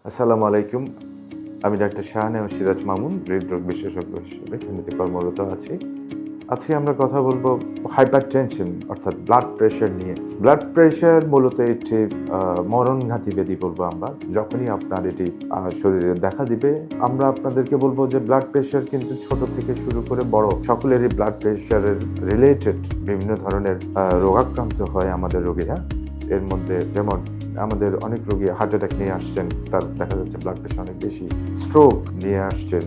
আসসালামু আলাইকুম। আমি ডাক্তার শাহনেওয়াজ সিরাজ মামুন, হৃদরোগ বিশেষজ্ঞ হিসেবে ফেনীতে কর্মরত আছি। আজকে আমরা কথা বলব হাইপারটেনশন অর্থাৎ ব্লাড প্রেশার নিয়ে। ব্লাড প্রেশার মূলত একটি মরণঘাতী ব্যাধি বলবো আমরা। যখনই আপনার এটি শরীরে দেখা দিবে, আমরা আপনাদেরকে বলবো যে ব্লাড প্রেশার কিন্তু ছোট থেকে শুরু করে বড় সকলেরই ব্লাড প্রেশারের রিলেটেড বিভিন্ন ধরনের রোগাক্রান্ত হয় আমাদের রোগীরা। এর মধ্যে যেমন আমাদের অনেক রোগী হার্ট অ্যাটাক নিয়ে আসছেন, তার দেখা যাচ্ছে ব্লাড প্রেশার অনেক বেশি। স্ট্রোক নিয়ে আসছেন,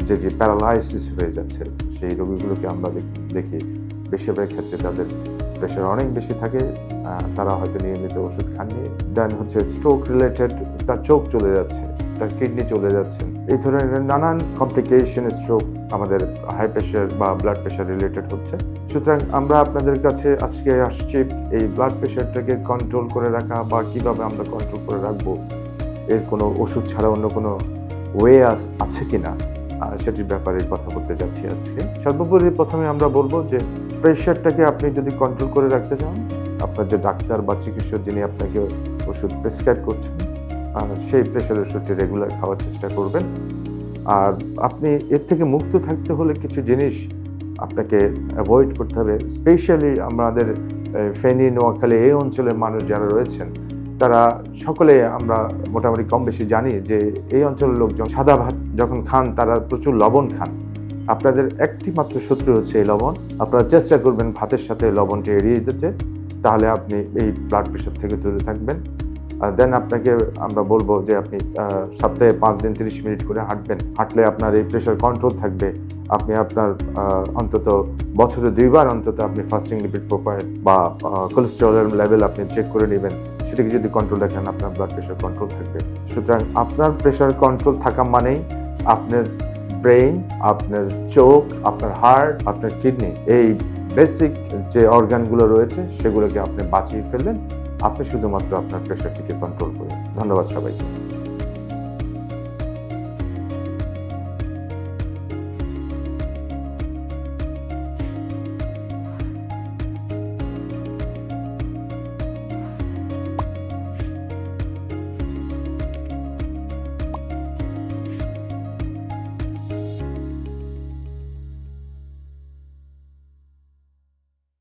যে প্যারালাইসিস হয়ে যাচ্ছে, সেই রোগীগুলোকে আমরা দেখি বেশিরভাগ ক্ষেত্রে তাদের প্রেশার অনেক বেশি থাকে। তারা হয়তো নিয়মিত ওষুধ খাননি, দেন হচ্ছে স্ট্রোক রিলেটেড তার চোখ চলে যাচ্ছে, তার কিডনি চলে যাচ্ছে। এই ধরনের নানান কমপ্লিকেশন স্ট্রোক আমাদের হাই প্রেশার বা ব্লাড প্রেশার রিলেটেড হচ্ছে। সুতরাং আমরা আপনাদের কাছে আজকে আসছি এই ব্লাড প্রেশারটাকে কন্ট্রোল করে রাখা বা কিভাবে আমরা কন্ট্রোল করে রাখবো, এর কোনো ওষুধ ছাড়া অন্য কোনো ওয়ে আছে কিনা সেটির ব্যাপারে কথা বলতে যাচ্ছি আজকে। সর্বোপরি প্রথমে আমরা বলবো যে প্রেশারটাকে আপনি যদি কন্ট্রোল করে রাখতে চান, আপনার যে ডাক্তার বা চিকিৎসক যিনি আপনাকে ওষুধ প্রেসক্রাইব করছেন, সেই প্রেশার ওষুধটি রেগুলার খাওয়ার চেষ্টা করবেন। আর আপনি এর থেকে মুক্ত থাকতে হলে কিছু জিনিস আপনাকে অ্যাভয়েড করতে হবে। স্পেশালি আমাদের ফেনী, নোয়াখালী এই অঞ্চলের মানুষ যারা রয়েছেন, তারা সকলে আমরা মোটামুটি কম বেশি জানি যে এই অঞ্চলের লোকজন সাদা ভাত যখন খান তারা প্রচুর লবণ খান। আপনাদের একটি মাত্র শত্রু হচ্ছে এই লবণ। আপনারা চেষ্টা করবেন ভাতের সাথে লবণটি এড়িয়ে দিতে, তাহলে আপনি এই ব্লাড প্রেশার থেকে দূরে থাকবেন। দেন আপনাকে আমরা বলবো যে আপনি সপ্তাহে 5 দিন 30 মিনিট করে হাঁটবেন। হাঁটলে আপনার এই প্রেশার কন্ট্রোল থাকবে। আপনি আপনার অন্তত বছরে 2 বার অন্তত আপনি ফাস্টিং লিপিড প্রোফাইল বা কোলেস্টেরলের লেভেল আপনি চেক করে নেবেন। সেটাকে যদি কন্ট্রোল রাখেন, আপনার ব্লাড প্রেশার কন্ট্রোল থাকবে। সুতরাং আপনার প্রেশার কন্ট্রোল থাকা মানেই আপনার ব্রেইন, আপনার চোখ, আপনার হার্ট, আপনার কিডনি, এই বেসিক যে অর্গানগুলো রয়েছে সেগুলোকে আপনি বাঁচিয়ে ফেললেন। আপনি শুধুমাত্র আপনার প্রেশারটিকে কন্ট্রোল করুন। ধন্যবাদ সবাইকে।